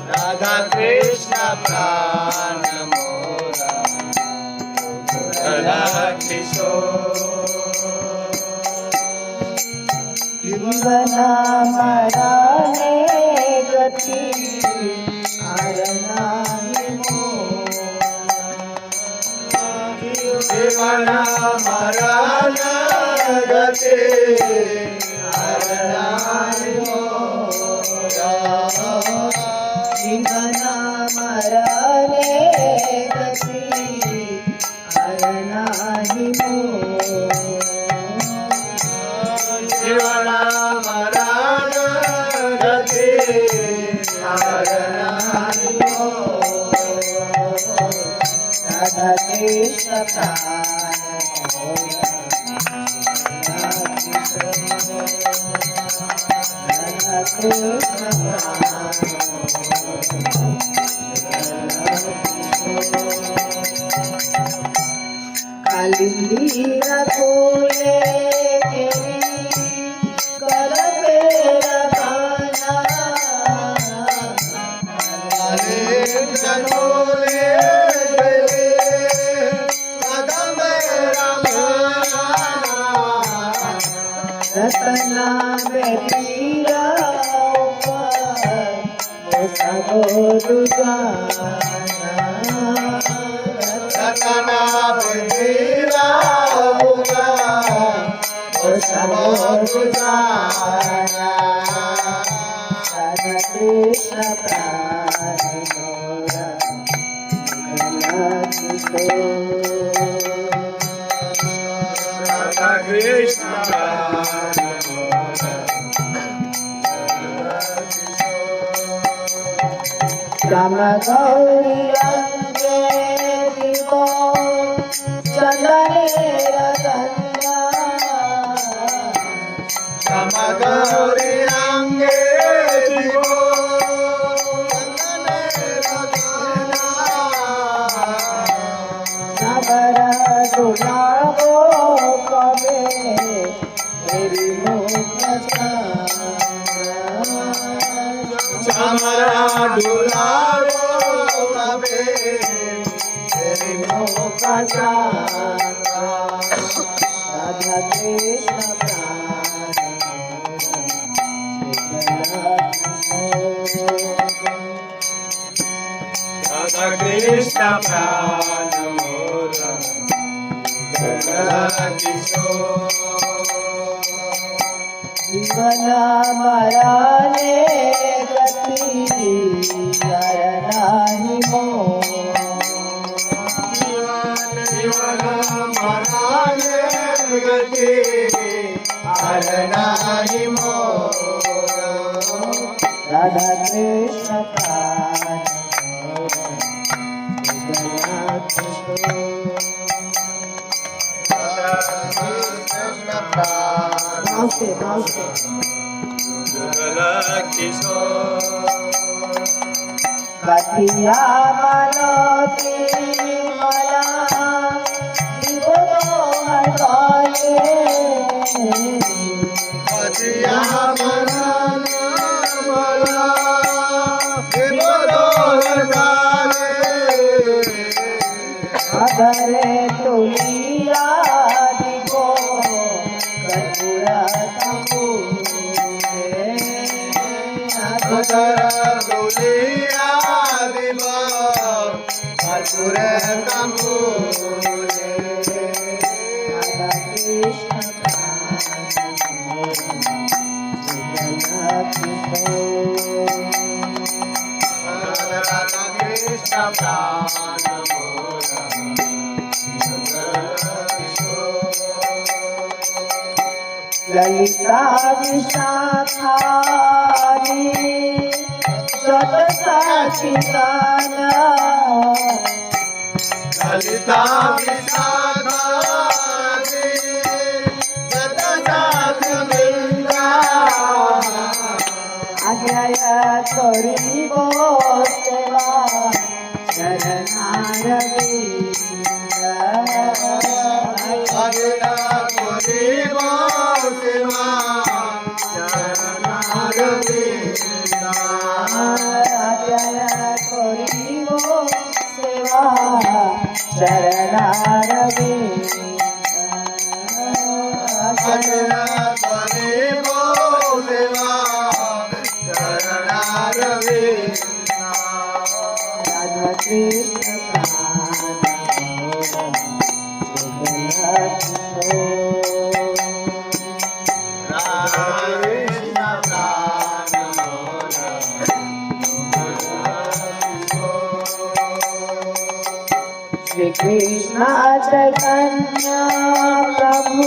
राधा कृष्ण प्राण मोरा राधा किशोर जीवन मरणे गति आरनाहि जीवन मरण गति आरनाहि जीवन मरणे गति आरनाहि जीवन मरण गति आरनाहि राधा कृष्ण राधा कृष्ण कालिंदीरा फूले कर मेरा गाना जनोले कदम रतना मेरीरा सबोरु जाना रतना बधीरा होगा सबोरु जाना राधा कृष्ण प्राण मोरा राधा कृष्ण राम गौरी अंगे दिवो चंदने रतना राम गौरी अंगे दिवो नगर दुलावो कबे मेरी मुख चमरा डुलावो कबे तेरी मुख राधा कृष्ण प्राण राधा कृष्ण प्राण मोरा राधा किशोर जीवन मरणे गति आरनाहि जीवन मरण गति आरनाहि राधा कृष्ण प्राण नमस्ते नमस्ते कथिया मालती मला जीवनो हरवाले अधरे तुलिया दिगो कर्पूरा तंबूरे राधा कृष्ण ललिता विशाखानी जत साक्षिदाना ललिता विशाखानी जत साक्षिदाना आज्ञा करिब सेवा शरणारविंद श्री कृष्ण चैतन्य प्रभु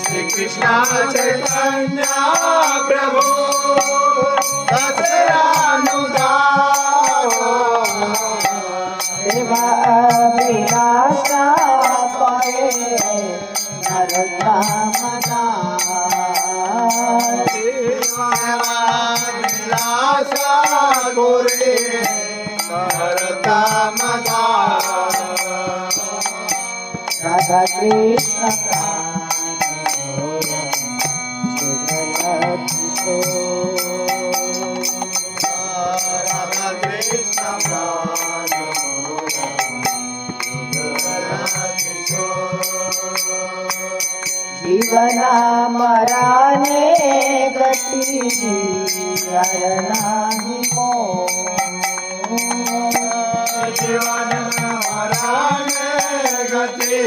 श्री कृष्ण चैतन्य प्रभु सेवा अभिलाषा परे नरकामना गोरे करता मदा राधा कृष्ण राधा कृष्ण जीवना मराने गति नाही जीवन मराने गति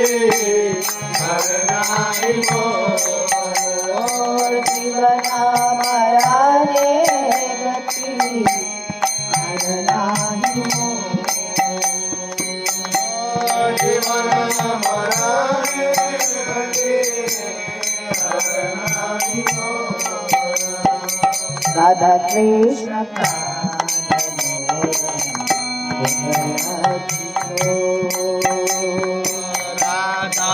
हरनाई हो जीवना मराने गति नाही जीवन मराने गति हरनाई हो राधा कृष्ण राधा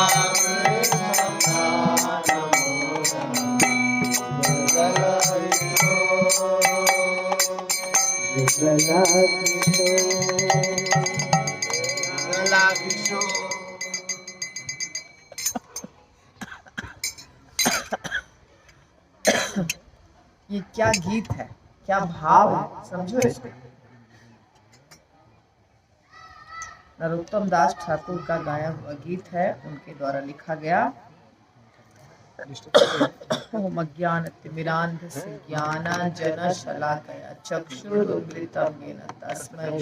ये क्या गीत है, क्या भाव है, समझो इसको। नरोत्तम दास ठाकुर का गाया हुआ गीत है, उनके द्वारा लिखा गया। ओम अज्ञानतिमिरान्धस्य ज्ञानाञ्जनशलाकया चक्षुरुन्मिलितं येन तस्मै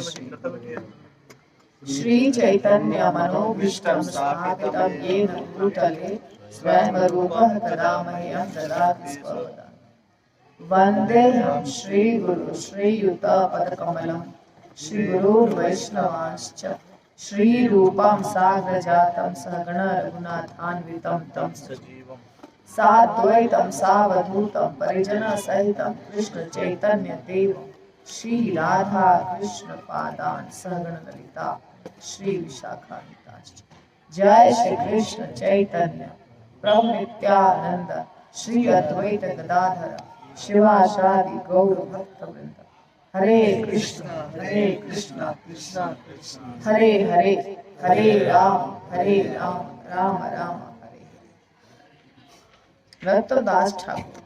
श्रीचैतन्यमनोभीष्टं स्थापितं येन भूतले स्वयं रूपः कदा मह्यं ददाति स्वपदान्। वन्देऽहं श्रीगुरु श्रीयुतपदकमलं श्रीगुरुर्वैष्णवांश्च श्रीरूपं साग्रजातं सहगण रघुनाथान्वितं तं सजीवम् साद्वैतं सावधूतं परिजनसहितं कृष्ण चैतन्य देव श्री राधा कृष्ण पादान् सहगण ललिता श्री विशाखान्विताश्च। जय श्री कृष्ण चैतन्य प्रभु नित्यानंद श्री अद्वैत गदाधर शिवासादि गौर भक्त वृंद। हरे कृष्ण कृष्ण कृष्ण हरे हरे, हरे राम राम राम हरे हरे। नरोत्तमदास ठाकुर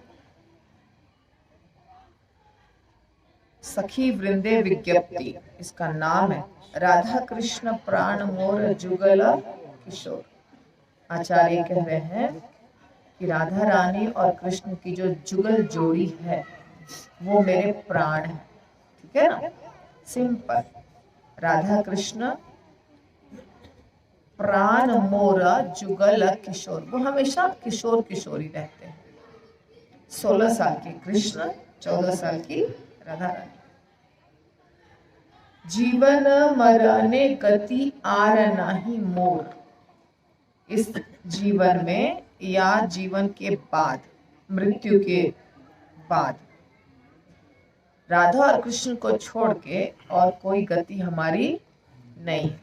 सखी वृंदे विज्ञप्ति, इसका नाम है। राधा कृष्ण प्राण मोर जुगल किशोर। आचार्य कह रहे हैं कि राधा रानी और कृष्ण की जो जुगल जोड़ी है वो मेरे प्राण है। ठीक है ना, सिंपल। राधा कृष्ण प्राण मोरा जुगल किशोर, वो हमेशा किशोर किशोरी रहते हैं। 16 साल की कृष्ण, 14 साल की राधा रानी। जीवन मरने गति आर नाही मोर, इस जीवन में या जीवन के बाद, मृत्यु के बाद राधा और कृष्ण को छोड़ के और कोई गति हमारी नहीं है।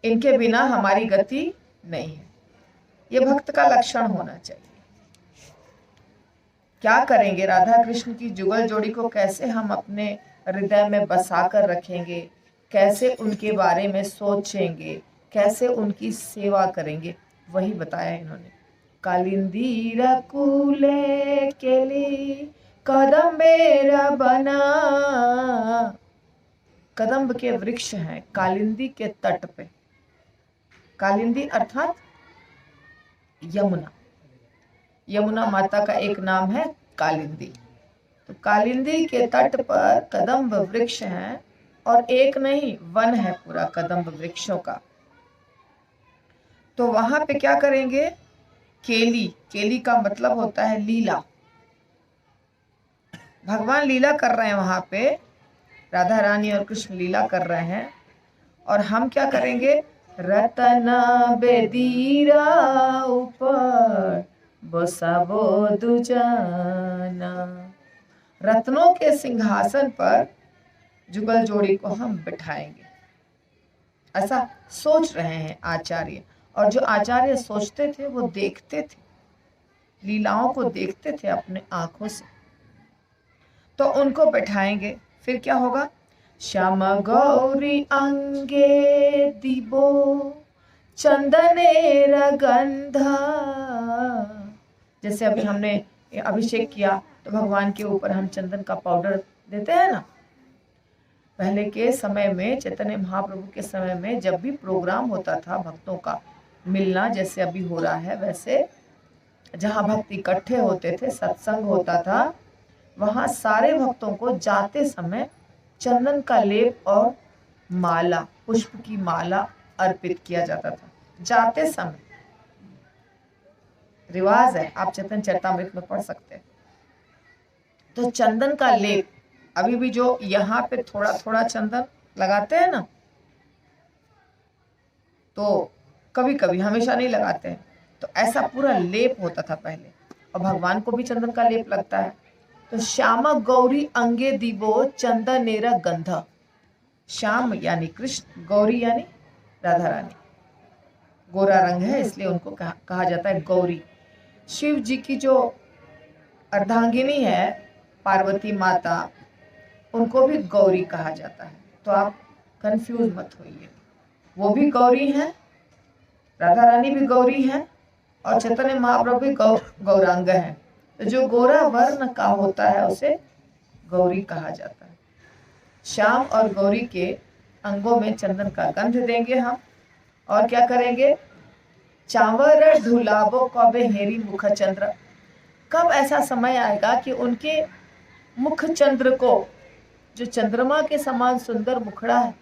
इनके बिना हमारी गति नहीं है। ये भक्त का लक्षण होना चाहिए। क्या करेंगे? राधा कृष्ण की जुगल जोड़ी को कैसे हम अपने हृदय में बसा कर रखेंगे, कैसे उनके बारे में सोचेंगे, कैसे उनकी सेवा करेंगे, वही बताया इन्होंने। कालिंदी रकुले केली कदम्बेरा बना। कदम्ब के वृक्ष हैं कालिंदी के तट पे। कालिंदी अर्थात यमुना। यमुना माता का एक नाम है कालिंदी। तो कालिंदी के तट पर कदम्ब वृक्ष हैं, और एक नहीं वन है पूरा कदम्ब वृक्षों का। तो वहां पे क्या करेंगे? केली। केली का मतलब होता है लीला। भगवान लीला कर रहे हैं वहां पे, राधा रानी और कृष्ण लीला कर रहे हैं। और हम क्या करेंगे? रतना बेदीरा ऊपर बसाबो दुजाना। रत्नों के सिंहासन पर जुगल जोड़ी को हम बिठाएंगे, ऐसा सोच रहे हैं आचार्य। और जो आचार्य सोचते थे वो देखते थे, लीलाओं को देखते थे अपने आंखों से। तो उनको बैठाएंगे, फिर क्या होगा? श्याम गौरी अंगे दीबो चंदनेर गंधा। जैसे अभी हमने अभिषेक किया तो भगवान के ऊपर हम चंदन का पाउडर देते हैं ना। पहले के समय में, चैतन्य महाप्रभु के समय में, जब भी प्रोग्राम होता था भक्तों का मिलना, जैसे अभी हो रहा है वैसे, जहाँ भक्त इकट्ठे होते थे, सत्संग होता था, वहाँ सारे भक्तों को जाते समय चंदन का लेप और माला, पुष्प की माला अर्पित किया जाता था जाते समय। रिवाज है, आप चैतन्य चरितामृत में पढ़ सकते हैं। तो चंदन का लेप, अभी भी जो यहाँ पे थोड़ा थोड़ा चंदन लगाते हैं ना, तो कभी कभी, हमेशा नहीं लगाते हैं, तो ऐसा पूरा लेप होता था पहले। और भगवान को भी चंदन का लेप लगता है। तो श्यामा गौरी अंगे दीबो चंदनेरा गंधा। श्याम यानी कृष्ण, गौरी यानी राधा रानी। गोरा रंग है इसलिए उनको कहा जाता है गौरी। शिव जी की जो अर्धांगिनी है पार्वती माता, उनको भी गौरी कहा जाता है। तो आप कंफ्यूज मत होइए, वो भी गौरी हैं, राधा रानी भी गौरी हैं, और चैतन्य महाप्रभु भी गौरांग हैं। तो जो गोरा वर्ण का होता है उसे गौरी कहा जाता है। श्याम और गौरी के अंगों में चंदन का गंध देंगे हम। और क्या करेंगे? चावर ढुलाबो कबे हेरी मुख चंद्र। कब ऐसा समय आएगा कि उनके मुख चंद्र को, जो चंद्रमा के समान सुंदर मुखड़ा है,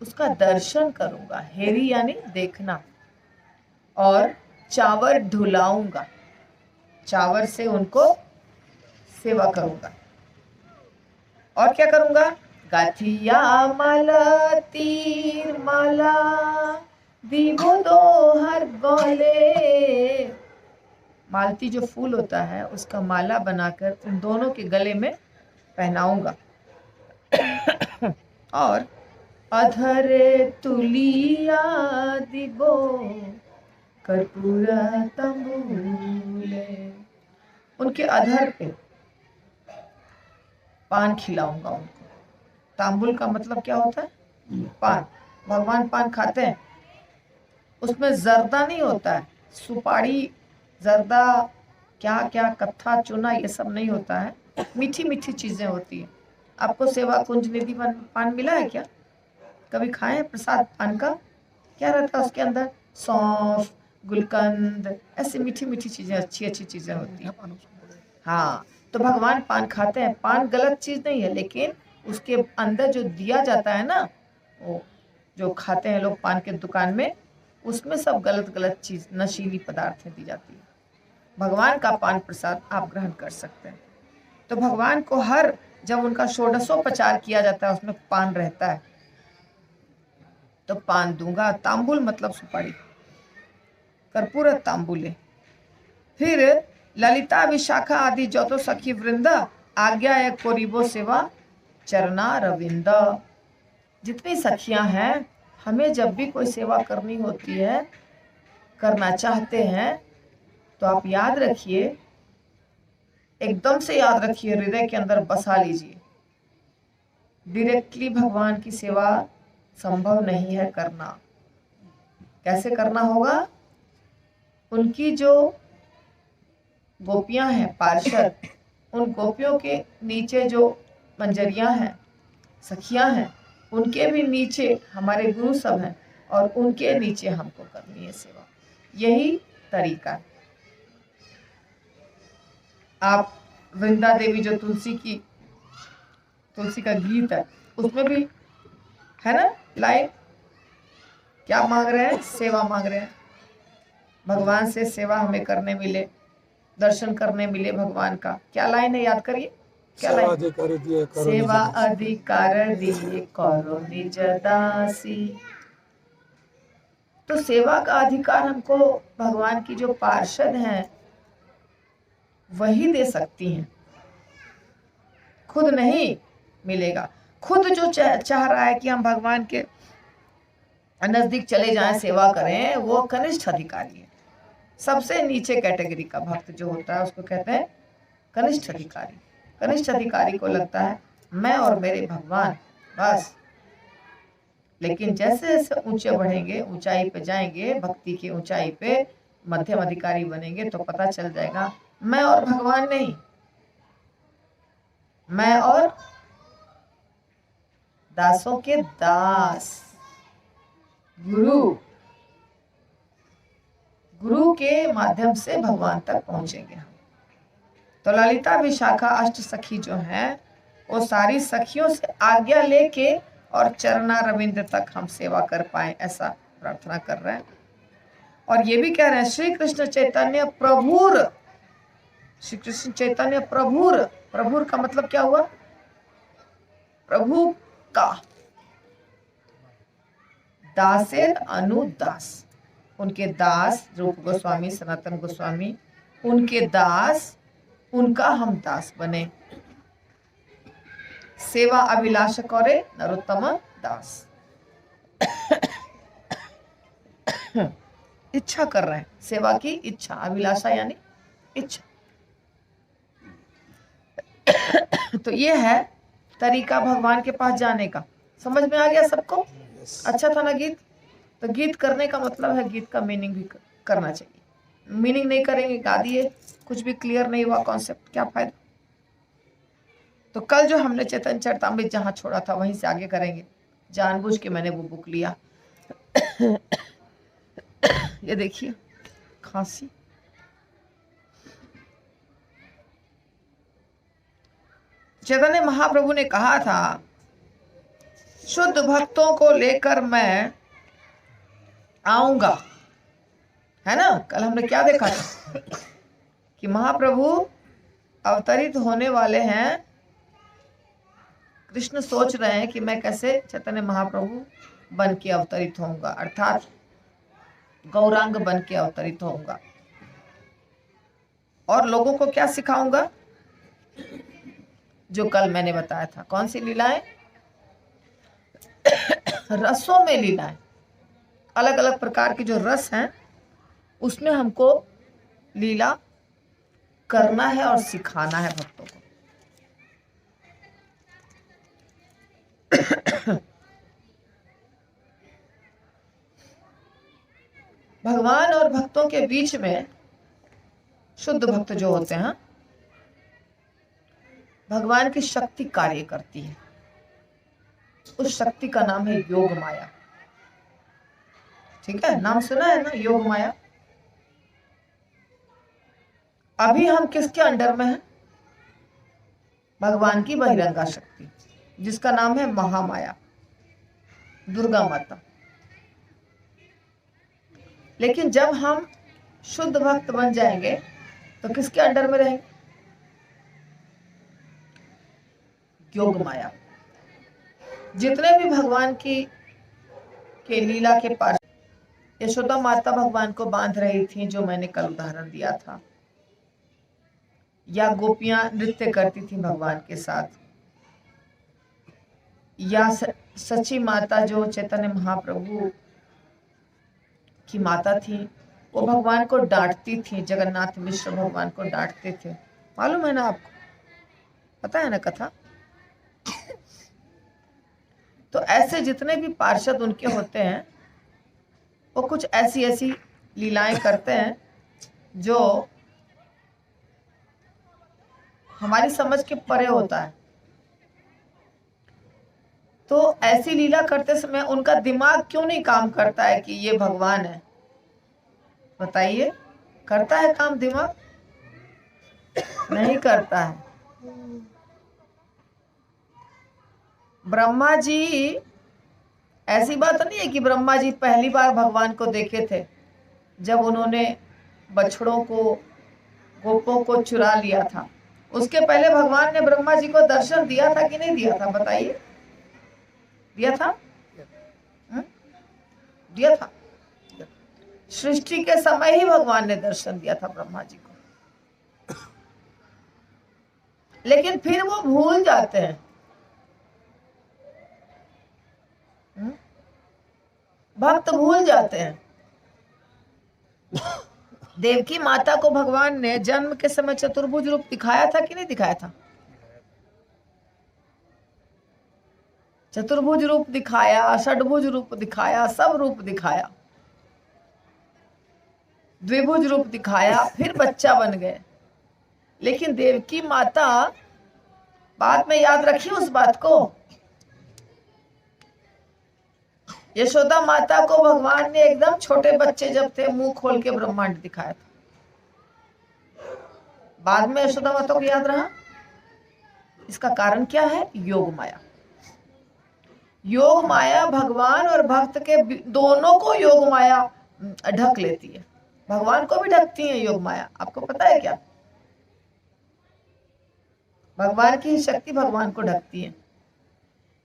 उसका दर्शन करूंगा। हेरी यानी देखना। और चावर ढुलाऊंगा, चावर से उनको सेवा करूंगा। और क्या करूंगा? गाथिया माला तीर माला दीबो दोहर गले। मालती जो फूल होता है उसका माला बनाकर उन दोनों के गले में पहनाऊंगा। और अधरे तुलिया दीबो कर्पूरा तंबूले। उनके अधर पे पान खिलाऊंगा उनको। तांबुल का मतलब क्या होता है? पान। भगवान पान खाते हैं, उसमें जर्दा नहीं होता है, सुपारी, जर्दा, क्या क्या, कत्था, चूना, ये सब नहीं होता है। मीठी मीठी चीजें होती है। आपको सेवा कुंज निधि पान मिला है क्या? कभी खाए हैं प्रसाद पान का? क्या रहता है उसके अंदर? सौंफ, गुलकंद, ऐसी मीठी मीठी चीजें, अच्छी अच्छी चीजें होती हैं। हाँ, तो भगवान पान खाते हैं। पान गलत चीज नहीं है, लेकिन उसके अंदर जो दिया जाता है ना, वो जो खाते हैं लोग पान के दुकान में, उसमें सब गलत गलत चीज, नशीली पदार्थें दी जाती है। भगवान का पान प्रसाद आप ग्रहण कर सकते हैं। तो भगवान को हर, जब उनका षोडशोपचार किया जाता है उसमें पान रहता है, तो पान दूंगा। तांबुल मतलब सुपारी, कर्पूर तांबुले। फिर ललिता विशाखा आदि जो तो सखी वृंद आज्ञा एक कोरिबो सेवा चरना रविंद। जितनी सखियां हैं, हमें जब भी कोई सेवा करनी होती है, करना चाहते हैं, तो आप याद रखिए, एकदम से याद रखिए, हृदय के अंदर बसा लीजिए। डायरेक्टली भगवान की सेवा संभव नहीं है करना। कैसे करना होगा? उनकी जो गोपियां हैं, पार्षद, उन गोपियों के नीचे जो मंजरियां हैं, सखियां हैं, उनके भी नीचे हमारे गुरु सब हैं और उनके नीचे हमको करनी है सेवा। यही तरीका है। आप वृंदा देवी जो तुलसी का गीत है, उसमें भी है ना लाइन, क्या मांग रहे हैं? सेवा मांग रहे हैं। भगवान से सेवा हमें करने मिले, दर्शन करने मिले भगवान का। क्या लाइन है, याद करिए क्या लाइन? सेवा अधिकार दिए करो निज दासी। तो सेवा का अधिकार हमको भगवान की जो पार्षद हैं वही दे सकती हैं, खुद नहीं मिलेगा। खुद जो चाह रहा है कि हम भगवान के नजदीक चले जाएं, सेवा करें, वो कनिष्ठ अधिकारी है। सबसे नीचे कैटेगरी का भक्त जो होता है उसको कहते हैं कनिष्ठ अधिकारी। कनिष्ठ अधिकारी को लगता है मैं और मेरे भगवान बस। लेकिन जैसे जैसे ऊंचे बढ़ेंगे, ऊंचाई पे जाएंगे, भक्ति की ऊंचाई पे मध्यम अधिकारी बनेंगे, तो पता चल जाएगा मैं और भगवान नहीं, मैं और दासों के दास, गुरु के माध्यम से भगवान तक पहुंचेंगे हम। तो ललिता विशाखा अष्ट सखी जो है, वो सारी सखियों से आज्ञा लेके और चरना रविंद्र तक हम सेवा कर पाए, ऐसा प्रार्थना कर रहे हैं। और ये भी कह रहे हैं श्री कृष्ण चैतन्य प्रभुर। श्री कृष्ण चैतन्य प्रभुर, प्रभुर का मतलब क्या हुआ? प्रभु का। दासेर अनुदास, उनके दास रूप गोस्वामी, सनातन गोस्वामी, उनके दास, उनका हम दास बने। सेवा अभिलाष करे नरोत्तम दास। इच्छा कर रहे हैं, सेवा की इच्छा, अभिलाषा यानी इच्छा। तो ये है तरीका भगवान के पास जाने का। समझ में आ गया सबको? अच्छा था ना गीत? तो गीत करने का मतलब है गीत का मीनिंग भी करना चाहिए। मीनिंग नहीं करेंगे, गा दिए, कुछ भी क्लियर नहीं हुआ कॉन्सेप्ट, क्या फायदा? तो कल जो हमने चैतन्य चरितामृत जहां छोड़ा था वहीं से आगे करेंगे। जानबूझ के मैंने वो बुक लिया। ये देखिए खांसी। चैतन्य महाप्रभु ने कहा था शुद्ध भक्तों को लेकर मैं आऊंगा, है ना? कल हमने क्या देखा था कि महाप्रभु अवतरित होने वाले हैं। कृष्ण सोच रहे हैं कि मैं कैसे चैतन्य महाप्रभु बन के अवतरित होऊंगा, अर्थात गौरांग बन के अवतरित होऊंगा। और लोगों को क्या सिखाऊंगा? जो कल मैंने बताया था। कौन सी लीलाएं? रसों में लीलाएं, अलग अलग प्रकार के जो रस हैं उसमें हमको लीला करना है और सिखाना है भक्तों को। भगवान और भक्तों के बीच में शुद्ध भक्त जो होते हैं, भगवान की शक्ति कार्य करती है। उस शक्ति का नाम है योग माया। ठीक है, नाम सुना है ना, योग माया। अभी हम किसके अंडर में हैं? भगवान की बहिरंगा शक्ति, जिसका नाम है महामाया, दुर्गा माता। लेकिन जब हम शुद्ध भक्त बन जाएंगे तो किसके अंडर में रहेंगे? योग माया। जितने भी भगवान की के लीला के पास यशोदा माता भगवान को बांध रही थी, जो मैंने कल उदाहरण दिया था, या गोपियां नृत्य करती थी भगवान के साथ, या सची माता जो चैतन्य महाप्रभु की माता थी, वो भगवान को डांटती थी। जगन्नाथ मिश्र भगवान को डांटते थे, मालूम है ना आपको? पता है ना कथा? तो ऐसे जितने भी पार्षद उनके होते हैं, वो कुछ ऐसी ऐसी लीलाएं करते हैं जो हमारी समझ के परे होता है। तो ऐसी लीला करते समय उनका दिमाग क्यों नहीं काम करता है कि ये भगवान है? बताइए, करता है काम दिमाग? नहीं करता है। ब्रह्मा जी, ऐसी बात नहीं है कि ब्रह्मा जी पहली बार भगवान को देखे थे जब उन्होंने बछड़ों को, गोपों को चुरा लिया था। उसके पहले भगवान ने ब्रह्मा जी को दर्शन दिया था कि नहीं दिया था? बताइए, दिया था? दिया था। सृष्टि के समय ही भगवान ने दर्शन दिया था ब्रह्मा जी को, लेकिन फिर वो भूल जाते हैं। भक्त भूल जाते हैं। देवकी माता को भगवान ने जन्म के समय चतुर्भुज रूप दिखाया था कि नहीं दिखाया था? चतुर्भुज रूप दिखाया, षडभुज रूप दिखाया, सब रूप दिखाया, द्विभुज रूप दिखाया, फिर बच्चा बन गए। लेकिन देवकी माता बाद में याद रखी उस बात को। यशोदा माता को भगवान ने एकदम छोटे बच्चे जब थे मुंह खोल के ब्रह्मांड दिखाया था। बाद में यशोदा माता को याद रहा। इसका कारण क्या है? योग माया। योग माया भगवान और भक्त के दोनों को योग माया ढक लेती है। भगवान को भी ढकती है योग माया। आपको पता है क्या? भगवान की शक्ति भगवान को ढकती है,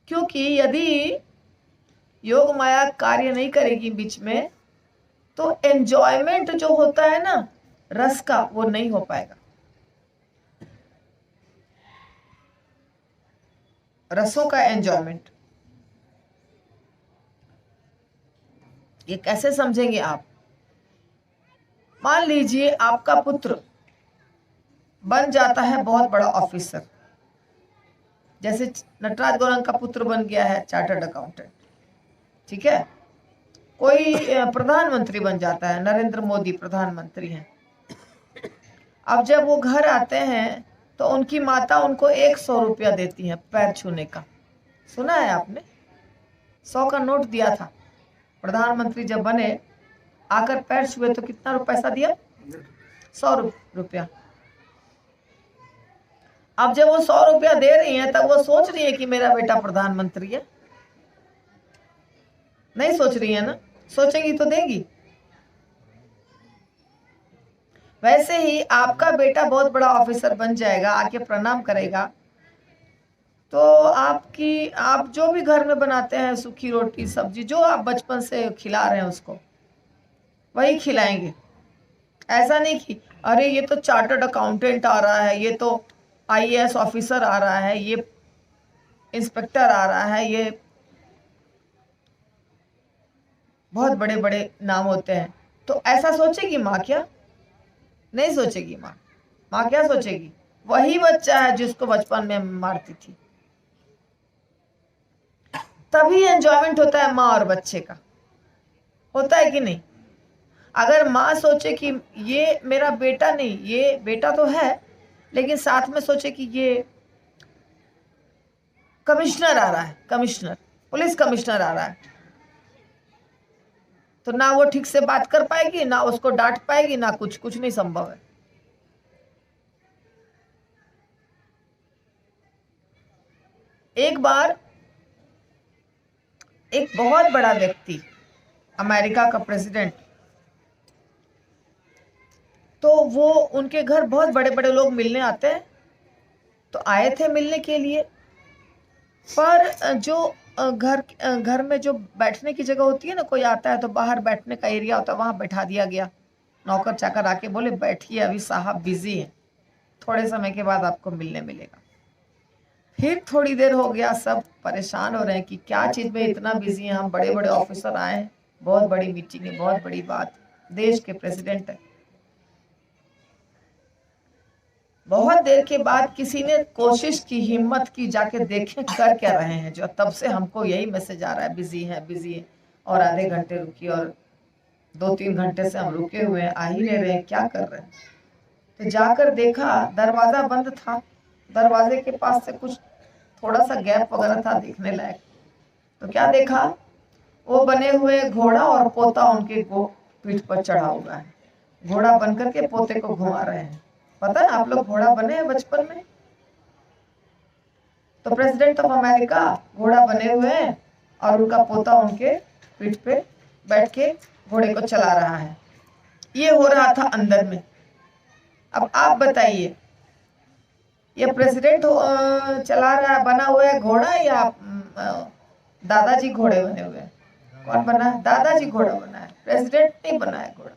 क्योंकि यदि योग माया कार्य नहीं करेगी बीच में तो एंजॉयमेंट जो होता है ना रस का, वो नहीं हो पाएगा। रसों का एंजॉयमेंट ये कैसे समझेंगे आप? मान लीजिए आपका पुत्र बन जाता है बहुत बड़ा ऑफिसर, जैसे नटराज गौरंग का पुत्र बन गया है चार्टर्ड अकाउंटेंट, ठीक है? कोई प्रधानमंत्री बन जाता है, नरेंद्र मोदी प्रधानमंत्री हैं। अब जब वो घर आते हैं तो उनकी माता उनको 100 रुपया देती है पैर छूने का। सुना है आपने? 100 का नोट दिया था। प्रधानमंत्री जब बने, आकर पैर छुए तो कितना पैसा दिया? 100 रुपया। अब जब वो 100 रुपया दे रही हैं तब वो सोच रही है कि मेरा बेटा प्रधानमंत्री है? नहीं सोच रही है ना। सोचेगी तो देगी। वैसे ही आपका बेटा बहुत बड़ा ऑफिसर बन जाएगा, आके प्रणाम करेगा तो आप जो भी घर में बनाते हैं, सूखी रोटी सब्जी, जो आप बचपन से खिला रहे हैं उसको वही खिलाएंगे। ऐसा नहीं कि अरे ये तो चार्टर्ड अकाउंटेंट आ रहा है, ये तो IAS ऑफिसर आ रहा है, ये इंस्पेक्टर आ रहा है, ये बहुत बड़े बड़े नाम होते हैं। तो ऐसा सोचेगी माँ क्या? नहीं सोचेगी माँ। माँ क्या सोचेगी? वही बच्चा है जिसको बचपन में मारती थी। तभी एंजॉयमेंट होता है माँ और बच्चे का। होता है कि नहीं? अगर माँ सोचे कि ये मेरा बेटा नहीं, ये बेटा तो है, लेकिन साथ में सोचे कि ये कमिश्नर आ रहा है, कमिश्नर, पुलिस कमिश्नर आ रहा है, तो ना वो ठीक से बात कर पाएगी, ना उसको डांट पाएगी, ना कुछ नहीं संभव है। एक बार एक बहुत बड़ा व्यक्ति, अमेरिका का प्रेसिडेंट, तो वो उनके घर बहुत बड़े बड़े लोग मिलने आते हैं, तो आए थे मिलने के लिए। पर जो घर में जो बैठने की जगह होती है ना, कोई आता है तो बाहर बैठने का एरिया होता है, वहां बैठा दिया गया। नौकर चाकर आके बोले बैठिए, अभी साहब बिजी हैं, थोड़े समय के बाद आपको मिलने मिलेगा। फिर थोड़ी देर हो गया, सब परेशान हो रहे हैं कि क्या चीज में इतना बिजी हैं हम, बड़े बड़े ऑफिसर आए हैं, बहुत बड़ी मीटिंग है, बहुत बड़ी बात, देश के प्रेसिडेंट है। बहुत देर के बाद किसी ने कोशिश की, हिम्मत की, जाके देखें कर क्या रहे हैं, जो तब से हमको यही मैसेज आ रहा है बिजी है, और आधे घंटे रुकी और 2-3 घंटे से हम रुके हुए हैं, आ ही नहीं रहे, क्या कर रहे हैं। तो जाकर देखा दरवाजा बंद था, दरवाजे के पास से कुछ थोड़ा सा गैप वगैरह था देखने लायक। तो क्या देखा, वो बने हुए घोड़ा और पोता उनके पीठ पर चढ़ा हुआ है। घोड़ा बनकर के पोते को घुमा रहे हैं। पता है आप लोग घोड़ा बने हैं बचपन में? तो प्रेसिडेंट ऑफ अमेरिका घोड़ा बने हुए हैं और उनका पोता उनके पीठ पे बैठ के घोड़े को चला रहा है। ये हो रहा था अंदर में। अब आप बताइए, ये प्रेसिडेंट चला रहा है, बना हुआ है घोड़ा, या दादाजी घोड़े बने हुए हैं? कौन बना है? दादाजी घोड़ा बना है, प्रेसिडेंट नहीं बना है घोड़ा।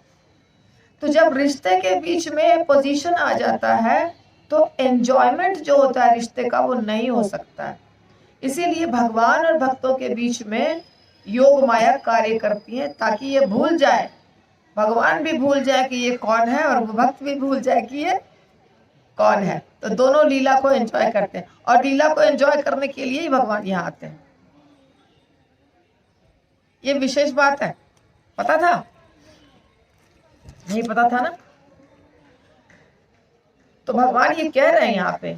तो जब रिश्ते के बीच में पोजीशन आ जाता है तो एंजॉयमेंट जो होता है रिश्ते का वो नहीं हो सकता है। इसीलिए भगवान और भक्तों के बीच में योग माया कार्य करती है, ताकि ये भूल जाए, भगवान भी भूल जाए कि ये कौन है और भक्त भी भूल जाए कि ये कौन है। तो दोनों लीला को एंजॉय करते हैं, और लीला को एंजॉय करने के लिए ही भगवान यहाँ आते हैं। ये विशेष बात है। पता था? नहीं पता था ना? तो भगवान ये कह रहे हैं यहाँ पे,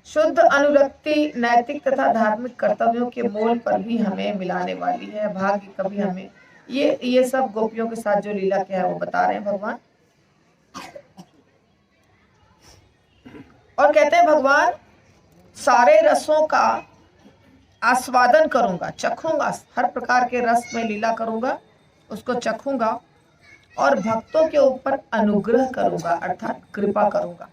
शुद्ध अनुरक्ति नैतिक तथा धार्मिक कर्तव्यों के मोल पर भी हमें मिलाने वाली है। भाग्य कभी हमें ये सब गोपियों के साथ जो लीला क्या है वो बता रहे हैं भगवान। और कहते हैं भगवान, सारे रसों का आस्वादन करूंगा, चखूंगा, हर प्रकार के रस में लीला करूंगा, उसको चखूंगा और भक्तों के ऊपर अनुग्रह करूंगा, अर्थात कृपा करूंगा।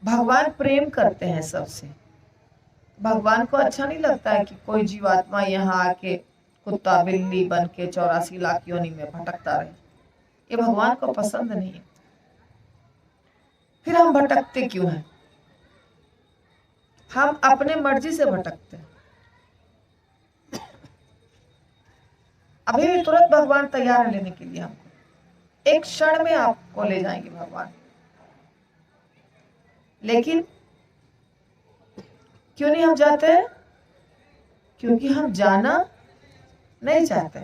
भगवान प्रेम करते हैं सबसे। भगवान को अच्छा नहीं लगता है कि कोई जीवात्मा यहाँ आके कुत्ता बिल्ली बन के 84 लाख योनि में भटकता रहे। ये भगवान को पसंद नहीं है। फिर हम भटकते क्यों हैं? हम अपने मर्जी से भटकते हैं। अभी भी तुरंत भगवान तैयार है लेने के लिए हमको, एक क्षण में आपको ले जाएंगे भगवान। लेकिन क्यों नहीं हम जाते हैं? क्योंकि हम जाना नहीं चाहते।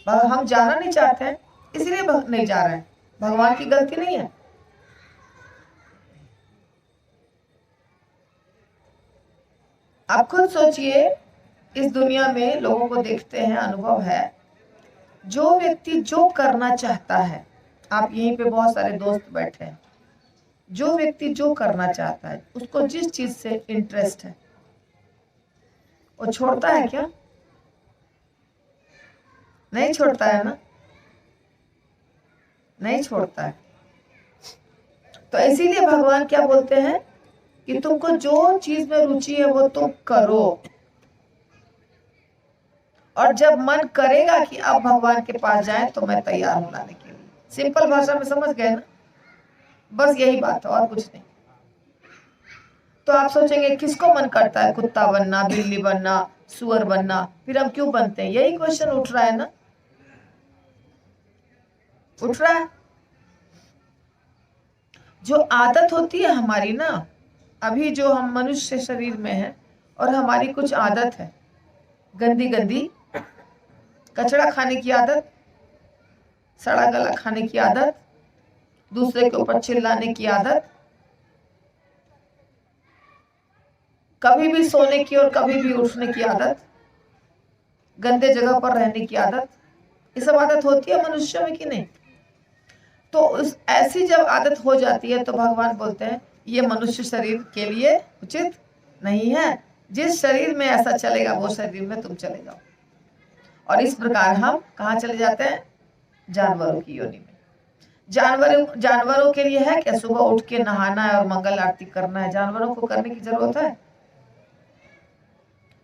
हम जाना नहीं चाहते हैं, इसलिए नहीं जा रहे हैं। भगवान की गलती नहीं है। आप खुद सोचिए, इस दुनिया में लोगों को देखते हैं, अनुभव है, जो व्यक्ति जो करना चाहता है, आप यहीं पे बहुत सारे दोस्त बैठे हैं, जो व्यक्ति जो करना चाहता है, उसको जिस चीज से इंटरेस्ट है, वो छोड़ता है क्या? नहीं छोड़ता है ना? नहीं छोड़ता है। तो इसीलिए भगवान क्या बोलते हैं कि तुमको जो चीज में रुचि है वो तुम करो। और जब मन करेगा कि अब भगवान के पास जाए तो मैं तैयार हूं लाने के लिए। सिंपल भाषा में समझ गए ना? बस यही बात है और कुछ नहीं। तो आप सोचेंगे किसको मन करता है कुत्ता बनना, बिल्ली बनना, सुअर बनना? फिर हम क्यों बनते हैं? यही क्वेश्चन उठ रहा है ना? उठ रहा है। जो आदत होती है हमारी ना, अभी जो हम मनुष्य शरीर में है और हमारी कुछ आदत है, गंदी गंदी, कचड़ा खाने की आदत, सड़ा गला खाने की आदत, दूसरे के ऊपर चिल्लाने की आदत, कभी भी सोने की और कभी भी उठने की आदत, गंदे जगह पर रहने की आदत, ये सब आदत होती है मनुष्य में कि नहीं? तो ऐसी जब आदत हो जाती है तो भगवान बोलते हैं ये मनुष्य शरीर के लिए उचित नहीं है। जिस शरीर में ऐसा चलेगा वो शरीर में तुम चले जाओ। और इस प्रकार हम कहाँ चले जाते हैं? जानवरों की योनि में। जानवरों के लिए है क्या सुबह उठ के नहाना है और मंगल आरती करना है? जानवरों को करने की जरूरत है?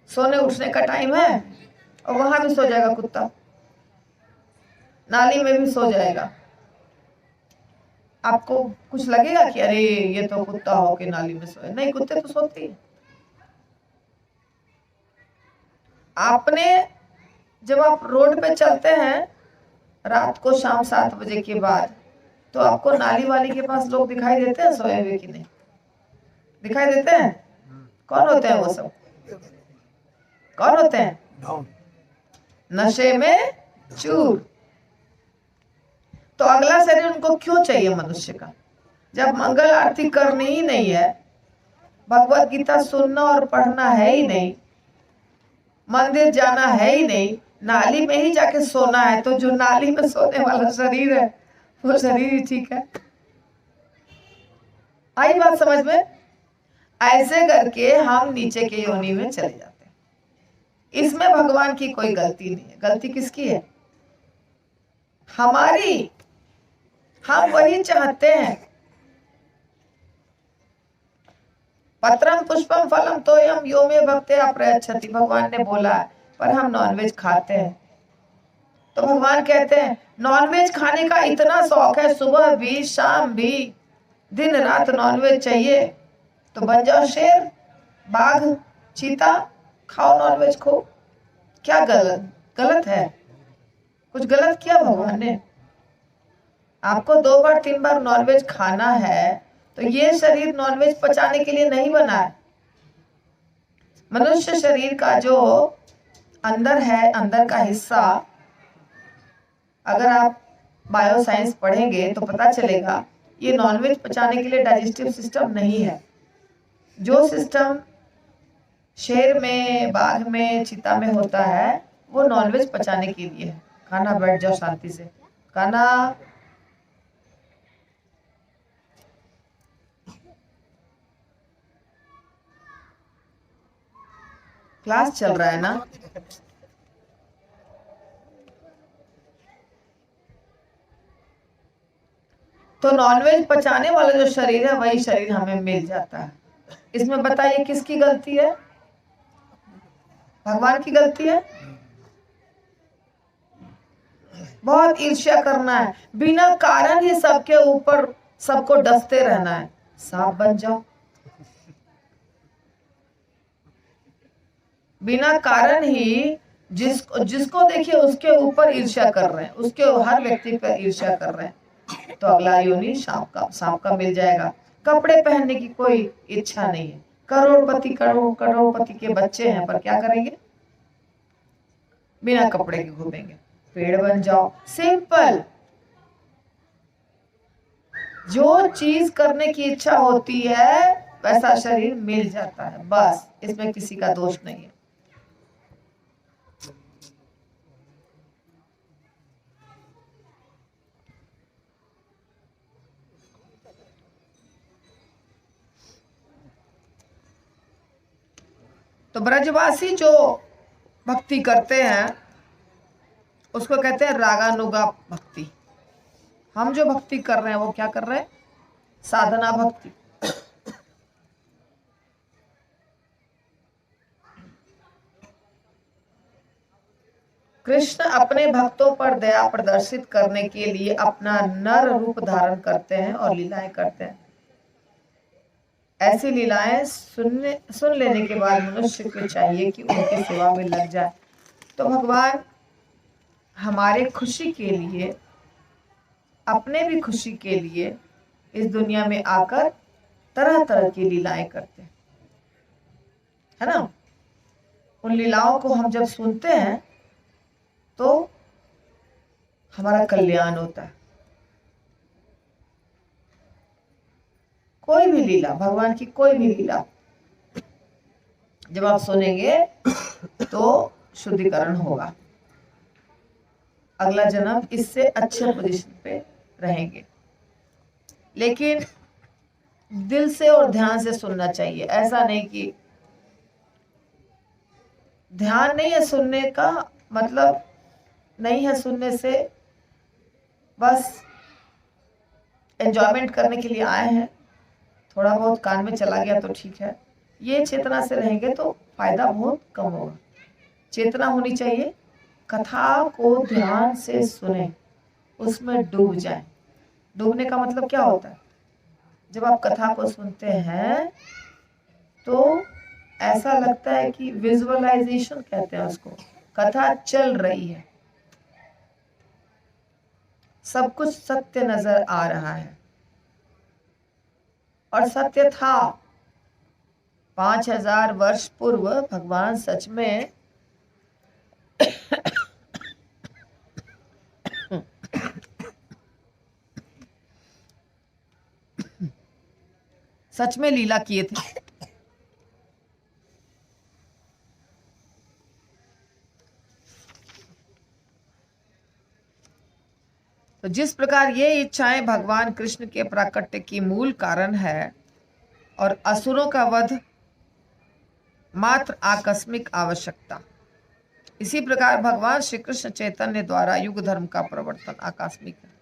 सोने उठने का टाइम है और वहां भी सो जाएगा कुत्ता, नाली में भी सो जाएगा। आपको कुछ लगेगा कि अरे ये तो कुत्ता हो के नाली में सोए? नहीं, कुत्ते तो सोते हैं। आपने जब आप रोड पे चलते हैं रात को शाम 7 बजे के बाद, तो आपको नाली वाली के पास लोग दिखाई देते हैं सोए हुए कि नहीं? दिखाई देते हैं? कौन होते हैं वो सब? कौन होते हैं? नशे में चूर। तो अगला शरीर उनको क्यों चाहिए मनुष्य का, जब मंगल आरती करनी ही नहीं है, भगवत गीता सुनना और पढ़ना है ही नहीं, मंदिर जाना है ही नहीं, नाली में ही जाके सोना है, तो जो नाली में सोने वाला शरीर है वो शरीर ही ठीक है। आई बात समझ में? ऐसे करके हम नीचे के योनि में चले जाते हैं। इसमें भगवान की कोई गलती नहीं है। गलती किसकी है? हमारी। हम वही चाहते हैं। पत्रम पुष्पम फलम तोयम यो मे भक्त्या प्रयच्छति, भगवान ने बोला है, पर हम नॉनवेज खाते हैं। तो भगवान कहते हैं नॉनवेज खाने का इतना शौक है, सुबह भी शाम भी दिन रात नॉनवेज चाहिए, तो बन जाओ शेर, बाघ, चीता, खाओ नॉनवेज खो। क्या गलत है? कुछ गलत किया भगवान ने? आपको 2 बार 3 बार नॉनवेज खाना है, तो ये शरीर नॉनवेज पचाने के लिए नहीं बना है। मनुष्य शरीर का जो अंदर है, अंदर का हिस्सा, अगर आप बायो साइंस पढ़ेंगे तो पता चलेगा ये नॉनवेज पचाने के लिए डाइजेस्टिव सिस्टम नहीं है। जो सिस्टम शेर में, बाघ में, चीता में होता है, वो नॉनवेज पचाने के लिए है। खाना, बैठ जाओ शांति से खाना। क्लास चल रहा है ना? तो नॉनवेज पचाने वाला जो शरीर है, वही शरीर हमें मिल जाता है। इसमें बताइए किसकी गलती है? भगवान की गलती है? बहुत ईर्ष्या करना है, बिना कारण ही सबके ऊपर सबको डसते रहना है। सांप बन जाओ। बिना कारण ही जिसको देखिए उसके ऊपर ईर्ष्या कर रहे हैं, उसके हर व्यक्ति पर ईर्ष्या कर रहे हैं, तो अगला योनि सांप का मिल जाएगा। कपड़े पहनने की कोई इच्छा नहीं है, करोड़पति के बच्चे हैं, पर क्या करेंगे? बिना कपड़े के घूमेंगे। पेड़ बन जाओ। सिंपल। जो चीज करने की इच्छा होती है वैसा शरीर मिल जाता है, बस। इसमें किसी का दोष नहीं है। तो ब्रजवासी जो भक्ति करते हैं उसको कहते हैं रागानुगा भक्ति। हम जो भक्ति कर रहे हैं वो क्या कर रहे हैं? साधना भक्ति। कृष्ण अपने भक्तों पर दया प्रदर्शित करने के लिए अपना नर रूप धारण करते हैं और लीलाएं करते हैं। ऐसी लीलाएं सुन लेने के बाद मनुष्य को चाहिए कि उनकी सेवा में लग जाए। तो भगवान हमारे खुशी के लिए, अपने भी खुशी के लिए इस दुनिया में आकर तरह तरह की लीलाएं करते हैं, है ना? उन लीलाओं को हम जब सुनते हैं तो हमारा कल्याण होता है। कोई भी लीला, भगवान की कोई भी लीला जब आप सुनेंगे तो शुद्धिकरण होगा। अगला जन्म इससे अच्छे पोजीशन पे रहेंगे। लेकिन दिल से और ध्यान से सुनना चाहिए। ऐसा नहीं कि ध्यान नहीं है सुनने का, मतलब नहीं है सुनने से, बस एंजॉयमेंट करने के लिए आए हैं, थोड़ा बहुत कान में चला गया तो ठीक है। ये चेतना से रहेंगे तो फायदा बहुत कम होगा। चेतना होनी चाहिए। कथा को ध्यान से सुने, उसमें डूब जाएं। डूबने का मतलब क्या होता है? जब आप कथा को सुनते हैं तो ऐसा लगता है कि विजुअलाइजेशन कहते हैं उसको। कथा चल रही है, सब कुछ सत्य नजर आ रहा है, और सत्य था। 5000 वर्ष पूर्व भगवान सच में सच में लीला किए थे। तो जिस प्रकार ये इच्छाएं भगवान कृष्ण के प्राकट्य की मूल कारण है और असुरों का वध मात्र आकस्मिक आवश्यकता, इसी प्रकार भगवान श्री कृष्ण चैतन्य द्वारा युग धर्म का प्रवर्तन आकस्मिक है।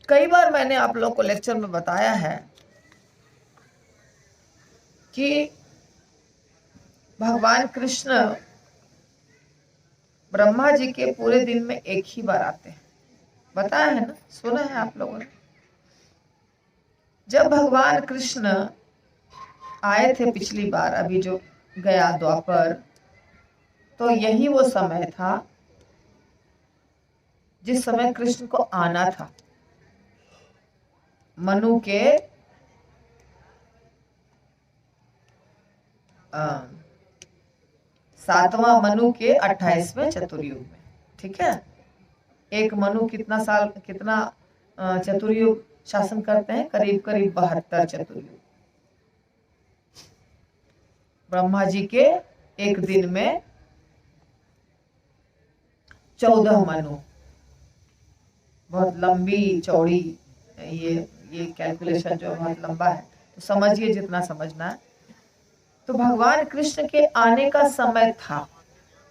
कई बार मैंने आप लोगों को लेक्चर में बताया है कि भगवान कृष्ण ब्रह्मा जी के पूरे दिन में एक ही बार आते हैं। बताया है ना, सुना है आप लोगों ने। जब भगवान कृष्ण आए थे पिछली बार, अभी जो गया द्वापर, तो यही वो समय था जिस समय कृष्ण को आना था। मनु के सातवां मनु के 28वें चतुर्युग में, ठीक है। एक मनु कितना चतुर्युग शासन करते हैं? करीब करीब 72 चतुर्युग। ब्रह्मा जी के एक दिन में 14 मनु, बहुत लंबी चौड़ी ये कैलकुलेशन जो बहुत लंबा है, तो समझिए जितना समझना है। तो भगवान कृष्ण के आने का समय था,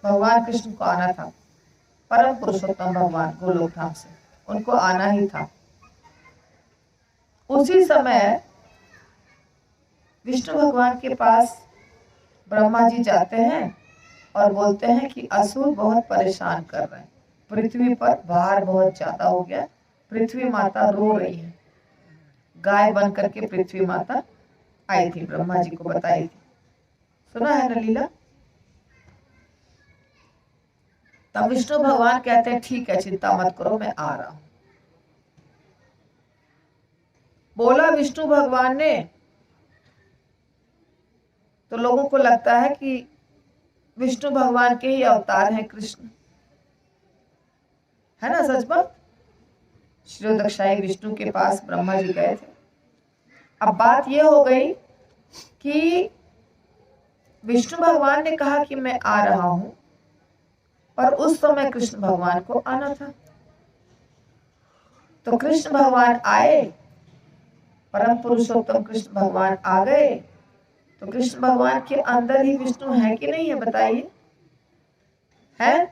भगवान कृष्ण को आना था। परम पुरुषोत्तम भगवान गोलोक धाम से उनको आना ही था। उसी समय विष्णु भगवान के पास ब्रह्मा जी जाते हैं और बोलते हैं कि असुर बहुत परेशान कर रहे हैं, पृथ्वी पर भार बहुत ज्यादा हो गया, पृथ्वी माता रो रही है। गाय बन करके पृथ्वी माता आई थी, ब्रह्मा जी को बताई थी, सुना है ना लीला। तब विष्णु भगवान कहते हैं ठीक है, चिंता मत करो, मैं आ रहा हूं। बोला विष्णु भगवान ने, तो लोगों को लगता है कि विष्णु भगवान के ही अवतार हैं कृष्ण, है ना, सच बात। शिरोदक्षाई विष्णु के पास ब्रह्मा जी गए थे। अब बात यह हो गई कि विष्णु भगवान ने कहा कि मैं आ रहा हूं, पर उस समय कृष्ण भगवान को आना था। तो कृष्ण भगवान आए, परम पुरुषोत्तम कृष्ण भगवान आ गए, तो कृष्ण भगवान के अंदर ही विष्णु है कि नहीं है, बताइए, है।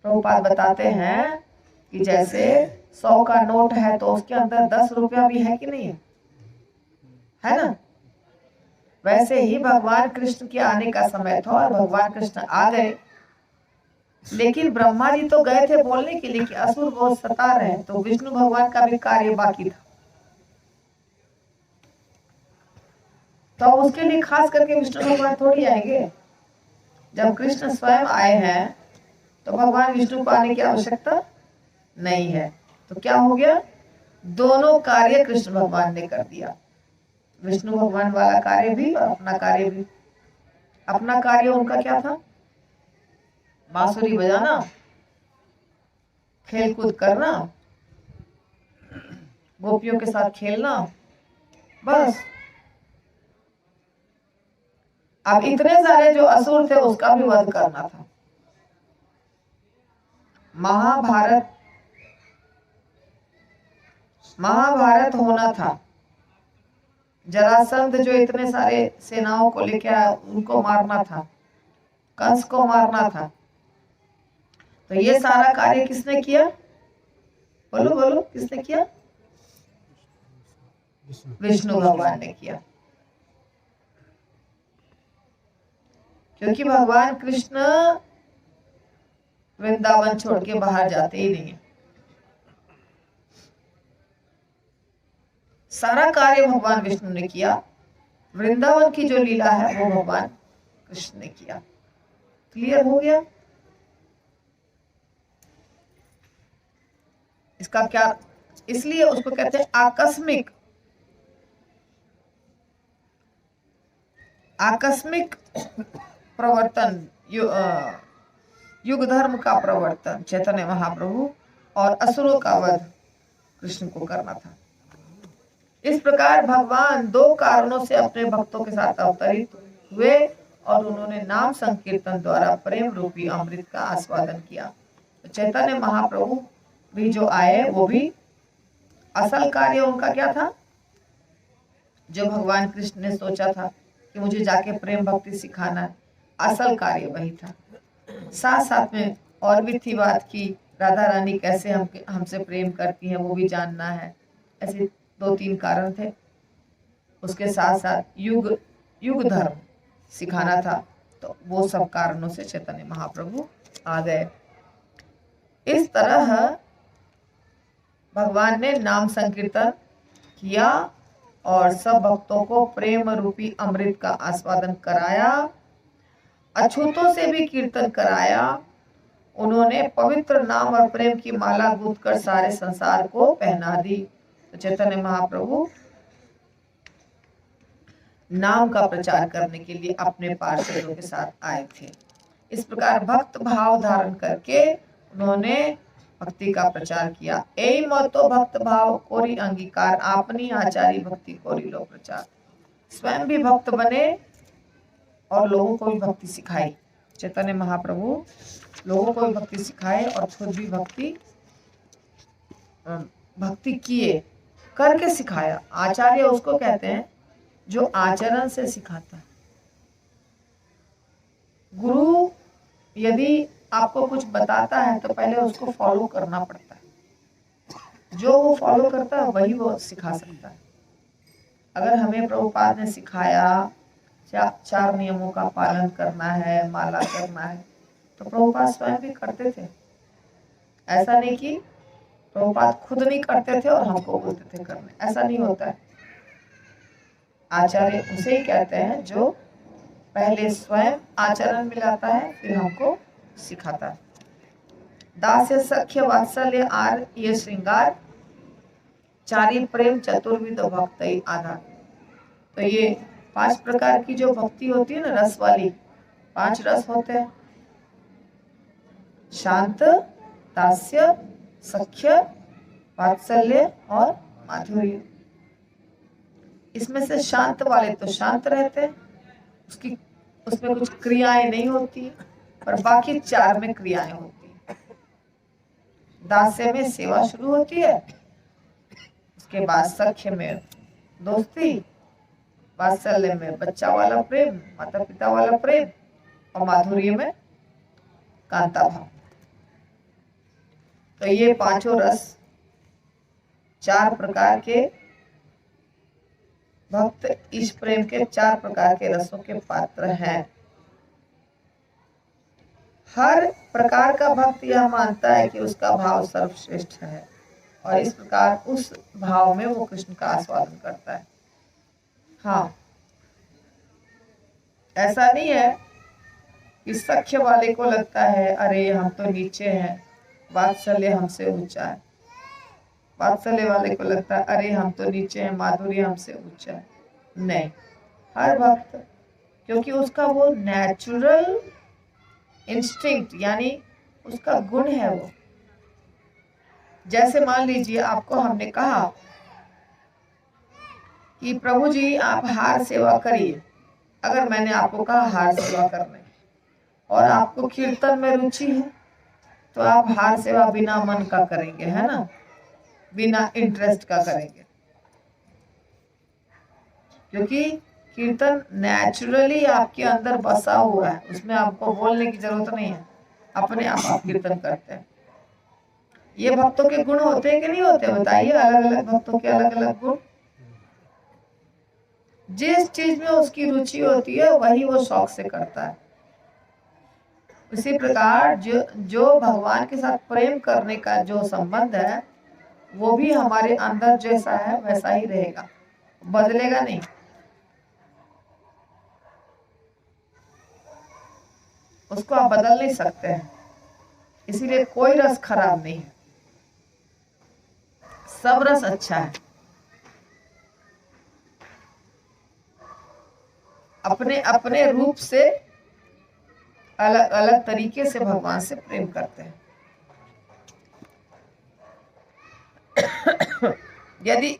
प्रभुपाद बताते हैं कि जैसे 100 का नोट है तो उसके अंदर 10 रुपया भी है कि नहीं है ना। वैसे ही भगवान कृष्ण के आने का समय था और भगवान कृष्ण आ गए। लेकिन ब्रह्मा जी तो गए थे बोलने के लिए कि असुर बहुत सता रहे हैं, तो विष्णु भगवान का भी कार्य बाकी था। तो उसके लिए खास करके विष्णु भगवान थोड़ी आएंगे। जब कृष्ण स्वयं आए हैं तो भगवान विष्णु को आने की आवश्यकता नहीं है। तो क्या हो गया, दोनों कार्य कृष्ण भगवान ने कर दिया, विष्णु भगवान वाला कार्य भी और अपना कार्य भी। अपना कार्य उनका क्या था, बांसुरी बजाना, खेल कूद करना, गोपियों के साथ खेलना, बस। अब इतने सारे जो असुर थे उसका भी वध करना था। महाभारत होना था। जरासंध जो इतने सारे सेनाओं को लेके आया, उनको मारना था, कंस को मारना था। तो ये सारा कार्य किसने किया, बोलो बोलो, किसने किया? विष्णु भगवान ने किया। क्योंकि भगवान कृष्ण वृंदावन छोड़ के बाहर जाते ही नहीं है। सारा कार्य भगवान विष्णु ने किया, वृंदावन की जो लीला है वो भगवान कृष्ण ने किया। क्लियर हो गया? इसका क्या, इसलिए उसको कहते हैं आकस्मिक। आकस्मिक प्रवर्तन, युग धर्म का प्रवर्तन चैतन्य महाप्रभु और असुरों का वध कृष्ण को करना था। इस प्रकार भगवान दो कारणों से अपने भक्तों के साथ अवतरित हुए और उन्होंने नाम संकीर्तन द्वारा प्रेम रूपी अमृत का आस्वादन किया। तो चैतन्य महाप्रभु भी जो आए वो भी असल कार्य उनका क्या था? जो भगवान कृष्ण ने सोचा था कि मुझे जाके प्रेम भक्ति सिखाना है, असल कार्य वही था। साथ साथ में और भी थी बात की राधा रानी कैसे हमसे प्रेम करती हैं वो भी जानना है। ऐसे 2-3 कारण थे। उसके साथ साथ युग धर्म सिखाना था। तो वो सब कारणों से चैतन्य महाप्रभु आ गए। इस तरह भगवान ने नाम संकीर्तन किया और सब भक्तों को प्रेम रूपी अमृत का आस्वादन कराया, अछूतों से भी कीर्तन कराया। उन्होंने पवित्र नाम और प्रेम की माला गूंथकर सारे संसार को पहना दी। तो चैतन्य महाप्रभु नाम का प्रचार करने के लिए अपने पार्षदों के साथ आए थे। इस प्रकार भक्त भाव धारण करके उन्होंने भक्ति का प्रचार किया। एई मतो भक्त भाव कोरी अंगीकार, आपनी आचारी भक्ति कोरी लो प्रचार। स्वयं भी भक्त बने और लोगों को भी भक्ति सिखाई। चैतन्य महाप्रभु लोगों को भी भक्ति सिखाए और खुद भी भक्ति किए, करके सिखाया। आचार्य उसको कहते हैं जो आचरण से सिखाता है। गुरु यदि आपको कुछ बताता है तो पहले उसको फॉलो करना पड़ता है। जो वो फॉलो करता है वही वो सिखा सकता है। अगर हमें प्रभुपाद ने सिखाया 4 नियमों का पालन करना है, माला करना है, तो प्रभुपाद स्वयं भी करते थे। ऐसा नहीं कि प्रभुपाद खुद नहीं करते थे और हमको बोलते थे करने, ऐसा नहीं होता है। आचार्य उसे ही कहते हैं जो पहले स्वयं आचरण में लाता है फिर हमको सिखाता है। दास्य सख्य वात्सल्य आर ये श्रृंगार, चारी प्रेम चतुर्विध भक्ति आधार। तो ये 5 प्रकार की जो भक्ति होती है ना, रस वाली, 5 रस होते हैं। शांत, दास्य, सख्य, वात्सल्य और माधुर्य। इसमें से शांत वाले तो शांत रहते हैं, उसमें कुछ क्रियाएं नहीं होती, पर बाकी 4 में क्रियाएं होती है। दास्य में सेवा शुरू होती है, उसके बाद सख्य में दोस्ती, वात्सल्य में बच्चा वाला प्रेम, माता पिता वाला प्रेम, और माधुर्य में कांता भाव। तो ये 5 रस 4 प्रकार के भक्त इस प्रेम के 4 प्रकार के रसों के पात्र हैं। हर प्रकार का भक्त यह मानता है कि उसका भाव सर्वश्रेष्ठ है और इस प्रकार उस भाव में वो कृष्ण का आस्वादन करता है। हाँ, ऐसा नहीं है कि सख्य वाले को लगता है अरे हम तो नीचे हैं, वात्सल्य हमसे ऊंचा है। वात्सल्य वाले को लगता है अरे हम तो नीचे हैं, माधुर्य हमसे ऊंचा है। नहीं, हर भक्त, क्योंकि उसका वो नेचुरल इंस्टिंक्ट यानी उसका गुण है वो। जैसे मान लीजिए आपको हमने कहा कि प्रभु जी आप हार सेवा करिए। अगर मैंने आपको कहा हार सेवा करने और आपको कीर्तन में रुचि है तो आप हार सेवा बिना मन का करेंगे, है ना, बिना इंटरेस्ट का करेंगे, क्योंकि कीर्तन नेचुरली आपके अंदर बसा हुआ है, उसमें आपको बोलने की जरूरत नहीं है, अपने आप कीर्तन करते हैं। ये भक्तों के गुण होते हैं कि नहीं होते? बताइए, अलग अलग भक्तों के अलग अलग गुण। जिस चीज में उसकी रुचि होती है वही वो शौक से करता है। इसी प्रकार जो भगवान के साथ प्रेम करने का जो संबंध है वो भी हमारे अंदर जैसा है वैसा ही रहेगा, बदलेगा नहीं। उसको आप बदल नहीं सकते हैं, इसीलिए कोई रस खराब नहीं है, सब रस अच्छा है। अपने अपने रूप से अलग अलग तरीके से भगवान से प्रेम करते हैं। यदि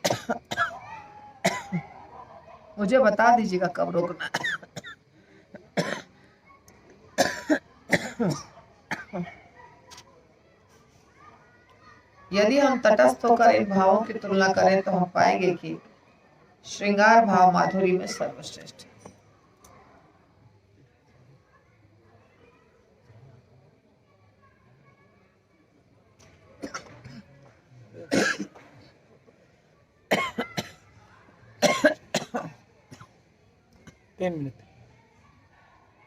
मुझे बता दीजिएगा कब रोकना है। यदि हम तटस्थ होकर इन भावों की तुलना करें तो हम पाएंगे कि श्रृंगार भाव माधुरी में सर्वश्रेष्ठ है।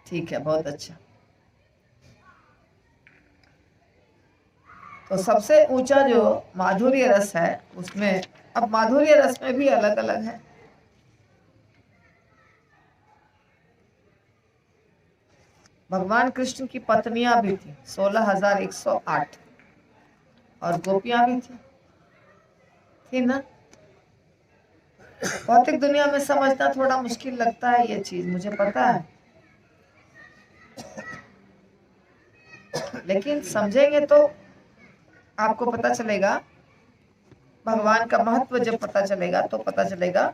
ठीक है, बहुत अच्छा। तो सबसे ऊंचा जो माधुर्य रस है उसमें, अब माधुर्य रस में भी अलग अलग है। भगवान कृष्ण की पत्नियां भी थी 16,108 और गोपियां भी थी ना। भौतिक दुनिया में समझना थोड़ा मुश्किल लगता है ये चीज, मुझे पता है, लेकिन समझेंगे तो आपको पता चलेगा। भगवान का महत्व जब पता चलेगा तो पता चलेगा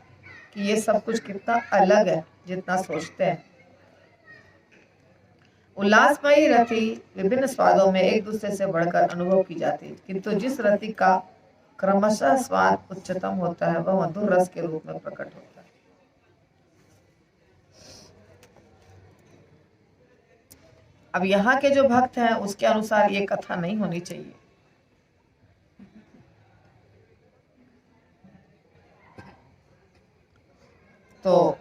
कि ये सब कुछ कितना अलग है जितना सोचते हैं। उल्लासमयी रति विभिन्न स्वादों में एक दूसरे से बढ़कर अनुभव की जाती है, किंतु जिस रति का क्रमशः स्वाद उच्चतम होता है वह मधुर रस के रूप में प्रकट होता है। अब यहाँ के जो भक्त हैं उसके अनुसार ये कथा नहीं होनी चाहिए। तो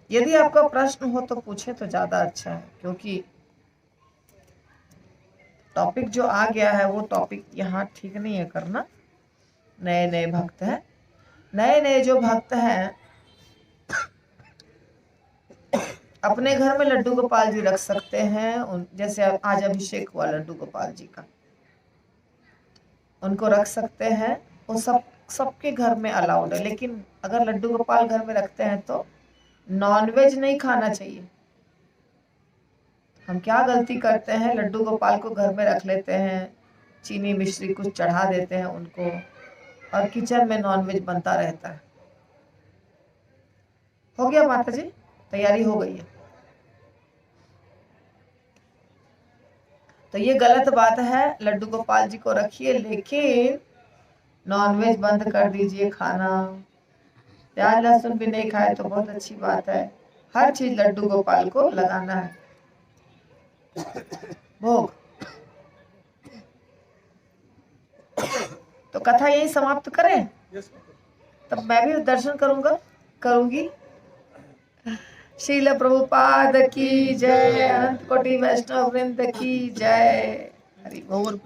यदि आपका प्रश्न हो तो पूछे तो ज्यादा अच्छा है, क्योंकि टॉपिक जो आ गया है वो टॉपिक यहाँ ठीक नहीं है करना। नए नए भक्त हैं, नए नए जो भक्त हैं अपने घर में लड्डू गोपाल जी रख सकते हैं। जैसे आज अभिषेक हुआ लड्डू गोपाल जी का, उनको रख सकते हैं। वो सबके घर में अलाउड है, लेकिन अगर लड्डू गोपाल घर में रखते हैं तो नॉनवेज नहीं खाना चाहिए। हम क्या गलती करते हैं, लड्डू गोपाल को घर में रख लेते हैं, चीनी मिश्री कुछ चढ़ा देते हैं उनको, और किचन में नॉनवेज बनता रहता है। हो गया माता जी, तैयारी हो गई है। तो ये गलत बात है, लड्डू गोपाल जी को रखिए लेकिन नॉनवेज बंद कर दीजिए खाना। प्याज लहसुन भी नहीं खाए तो बहुत अच्छी बात है, हर चीज लड्डू गोपाल को लगाना है भोग। तो कथा यही समाप्त करें, तब मैं भी दर्शन करूंगी। श्रील प्रभुपाद की जय, अनंत कोटि वैष्णव वृंद की जय। हरि बोल।